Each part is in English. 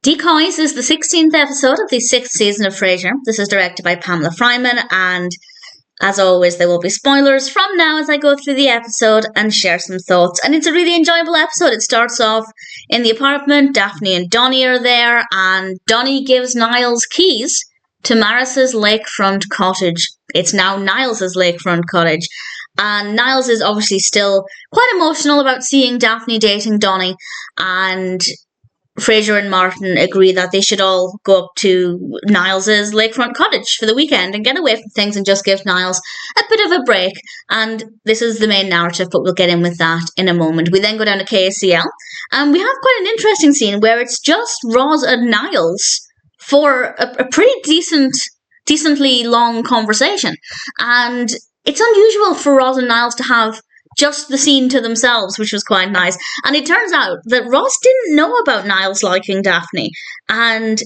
Decoys is the 16th episode of the 6th season of Frasier. This is directed by Pamela Fryman, and as always, there will be spoilers from now as I go through the episode and share some thoughts. And it's a really enjoyable episode. It starts off in the apartment. Daphne and Donny are there, and Donny gives Niles keys to Maris's lakefront cottage. It's now Niles' lakefront cottage. And Niles is obviously still quite emotional about seeing Daphne dating Donny, and Frasier and Martin agree that they should all go up to Niles' lakefront cottage for the weekend and get away from things and just give Niles a bit of a break. And this is the main narrative, but we'll get in with that in a moment. We then go down to KCL, and we have quite an interesting scene where it's just Roz and Niles for a pretty decently long conversation. And it's unusual for Roz and Niles to have just the scene to themselves, which was quite nice. And it turns out that Roz didn't know about Niles liking Daphne. And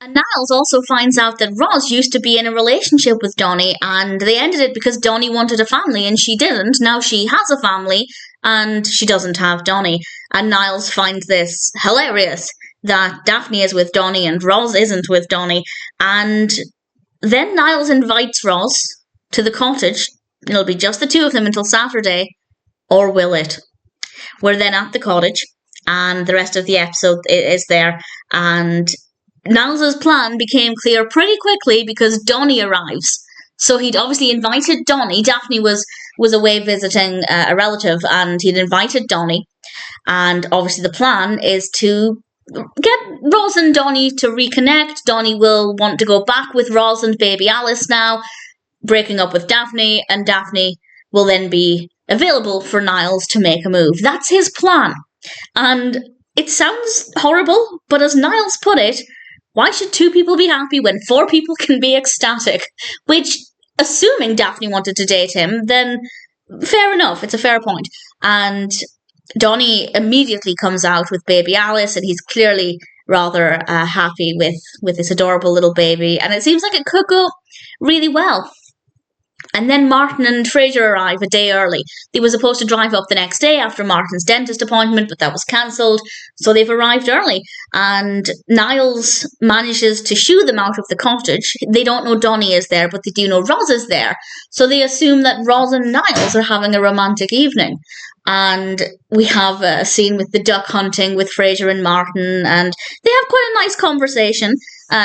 Niles also finds out that Roz used to be in a relationship with Donny, and they ended it because Donny wanted a family and she didn't. Now she has a family and she doesn't have Donny. And Niles finds this hilarious, that Daphne is with Donny and Roz isn't with Donny. And then Niles invites Roz to the cottage. It'll be just the two of them until Saturday. Or will it? We're then at the cottage, and the rest of the episode is there. And Niles' plan became clear pretty quickly because Donny arrives. So he'd obviously invited Donny. Daphne was away visiting a relative, and he'd invited Donny. And obviously the plan is to get Roz and Donny to reconnect. Donny will want to go back with Roz and baby Alice now, breaking up with Daphne, and Daphne will then be available for Niles to make a move. That's his plan. And it sounds horrible, but as Niles put it, why should two people be happy when four people can be ecstatic? Which, assuming Daphne wanted to date him, then fair enough, it's a fair point. And Donny immediately comes out with baby Alice, and he's clearly rather happy with this adorable little baby, and it seems like it could go really well. And then Martin and Frasier arrive a day early. They were supposed to drive up the next day after Martin's dentist appointment, but that was cancelled, so they've arrived early. And Niles manages to shoo them out of the cottage. They don't know Donny is there, but they do know Roz is there. So they assume that Roz and Niles are having a romantic evening. And we have a scene with the duck hunting with Frasier and Martin, and they have quite a nice conversation,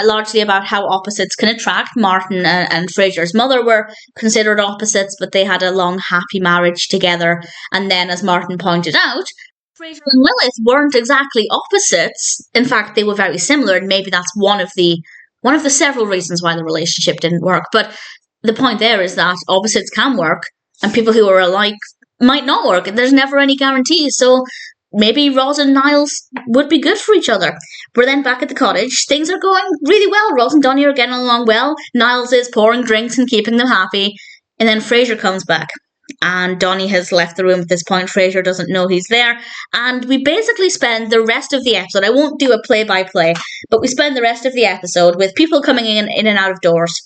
largely about how opposites can attract. Martin and Frasier's mother were considered opposites, but they had a long, happy marriage together. And then, as Martin pointed out, Frasier and Lilith weren't exactly opposites. In fact, they were very similar, and maybe that's one of the several reasons why the relationship didn't work. But the point there is that opposites can work, and people who are alike might not work. There's never any guarantees. So maybe Roz and Niles would be good for each other. We're then back at the cottage. Things are going really well. Roz and Donny are getting along well. Niles is pouring drinks and keeping them happy. And then Frasier comes back. And Donny has left the room at this point. Frasier doesn't know he's there. And we basically spend the rest of the episode, I won't do a play-by-play, but we spend the rest of the episode with people coming in and out of doors.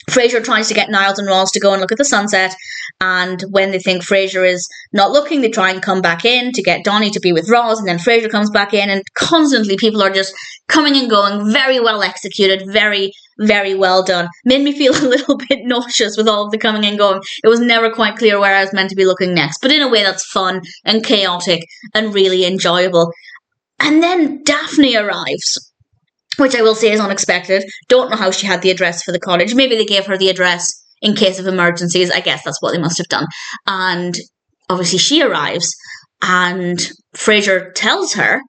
Frasier tries to get Niles and Roz to go and look at the sunset, and when they think Frasier is not looking, they try and come back in to get Donny to be with Roz, and then Frasier comes back in, and constantly people are just coming and going. Very well executed, very, very well done. Made me feel a little bit nauseous with all of the coming and going. It was never quite clear where I was meant to be looking next, but in a way that's fun and chaotic and really enjoyable. And then Daphne arrives, which I will say is unexpected. Don't know how she had the address for the cottage. Maybe they gave her the address in case of emergencies. I guess that's what they must have done. And obviously she arrives, and Frasier tells her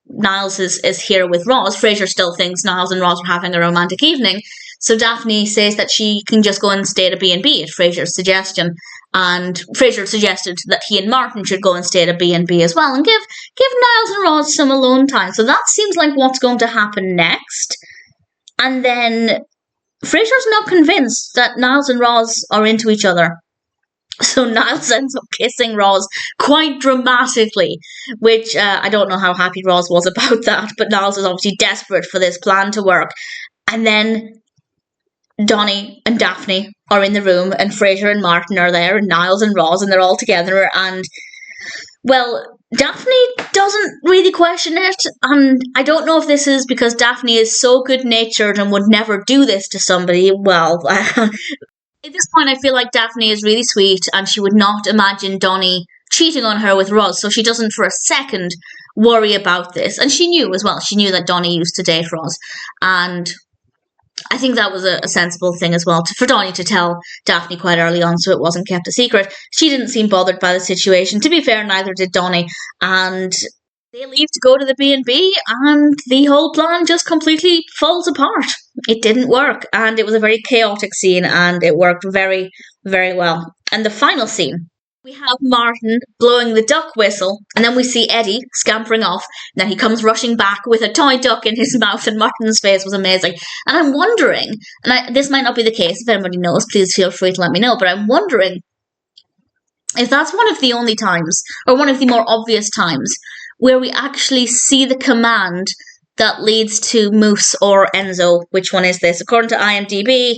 Niles is here with Roz. Frasier still thinks Niles and Roz are having a romantic evening. So Daphne says that she can just go and stay at a B&B at Frasier's suggestion. And Frasier suggested that he and Martin should go and stay at a B&B as well and give Niles and Roz some alone time. So that seems like what's going to happen next. And then Frasier's not convinced that Niles and Roz are into each other. So Niles ends up kissing Roz quite dramatically, which I don't know how happy Roz was about that, but Niles is obviously desperate for this plan to work. And then Donny and Daphne are in the room, and Frasier and Martin are there, and Niles and Roz, and they're all together. And, well, Daphne doesn't really question it, and I don't know if this is because Daphne is so good-natured and would never do this to somebody. Well, at this point, I feel like Daphne is really sweet, and she would not imagine Donny cheating on her with Roz, so she doesn't for a second worry about this. And she knew as well. She knew that Donny used to date Roz, and I think that was a sensible thing as well for Donny to tell Daphne quite early on, so it wasn't kept a secret. She didn't seem bothered by the situation. To be fair, neither did Donny, and they leave to go to the B&B, and the whole plan just completely falls apart. It didn't work, and it was a very chaotic scene, and it worked very, very well. And the final scene, we have Martin blowing the duck whistle, and then we see Eddie scampering off. And then he comes rushing back with a toy duck in his mouth, and Martin's face was amazing. And I'm wondering, and this might not be the case, if anybody knows, please feel free to let me know, but I'm wondering if that's one of the only times, or one of the more obvious times, where we actually see the command that leads to Moose or Enzo. Which one is this? According to IMDb,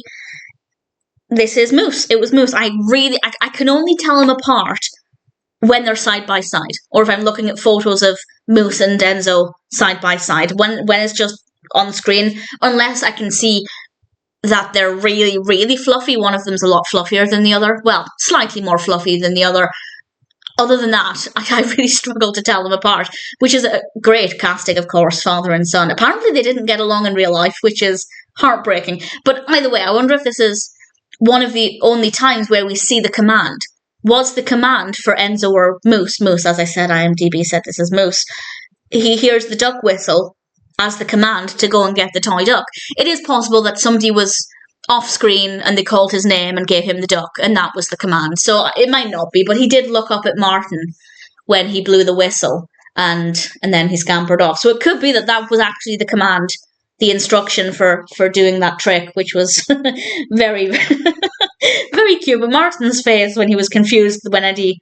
this is Moose. It was Moose. I can only tell them apart when they're side by side, or if I'm looking at photos of Moose and Enzo side by side. When it's just on screen, unless I can see that they're really, really fluffy. One of them's a lot fluffier than the other. Well, slightly more fluffy than the other. Other than that, I really struggle to tell them apart, which is a great casting, of course, father and son. Apparently they didn't get along in real life, which is heartbreaking. But either way, I wonder if this is one of the only times where we see the command. Was the command for Enzo or Moose? Moose, as I said, IMDb said this is Moose. He hears the duck whistle as the command to go and get the toy duck. It is possible that somebody was off screen and they called his name and gave him the duck, and that was the command. So it might not be, but he did look up at Martin when he blew the whistle, and then he scampered off. So it could be that was actually the command, the instruction for doing that trick, which was very, very cute. But Martin's face when he was confused when Eddie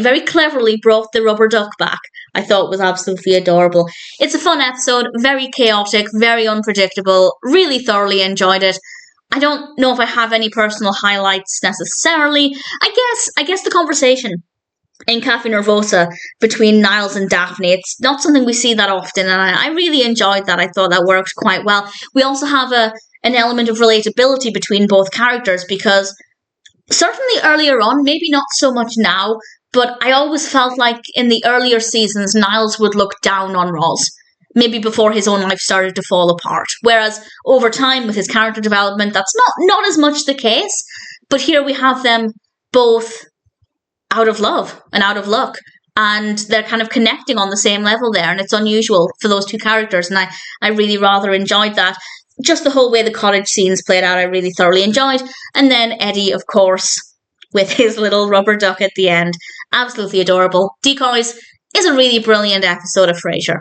very cleverly brought the rubber duck back, I thought was absolutely adorable. It's a fun episode, very chaotic, very unpredictable, really thoroughly enjoyed it. I don't know if I have any personal highlights necessarily. I guess the conversation in Cafe Nervosa between Niles and Daphne, it's not something we see that often, and I really enjoyed that. I thought that worked quite well. We also have an element of relatability between both characters, because certainly earlier on, maybe not so much now, but I always felt like in the earlier seasons, Niles would look down on Roz, maybe before his own life started to fall apart. Whereas over time, with his character development, that's not as much the case. But here we have them both out of love and out of luck, and they're kind of connecting on the same level there, and it's unusual for those two characters, and I really rather enjoyed that. Just the whole way the cottage scenes played out, I really thoroughly enjoyed. And then Eddie, of course, with his little rubber duck at the end. Absolutely adorable. Decoys is a really brilliant episode of Frasier.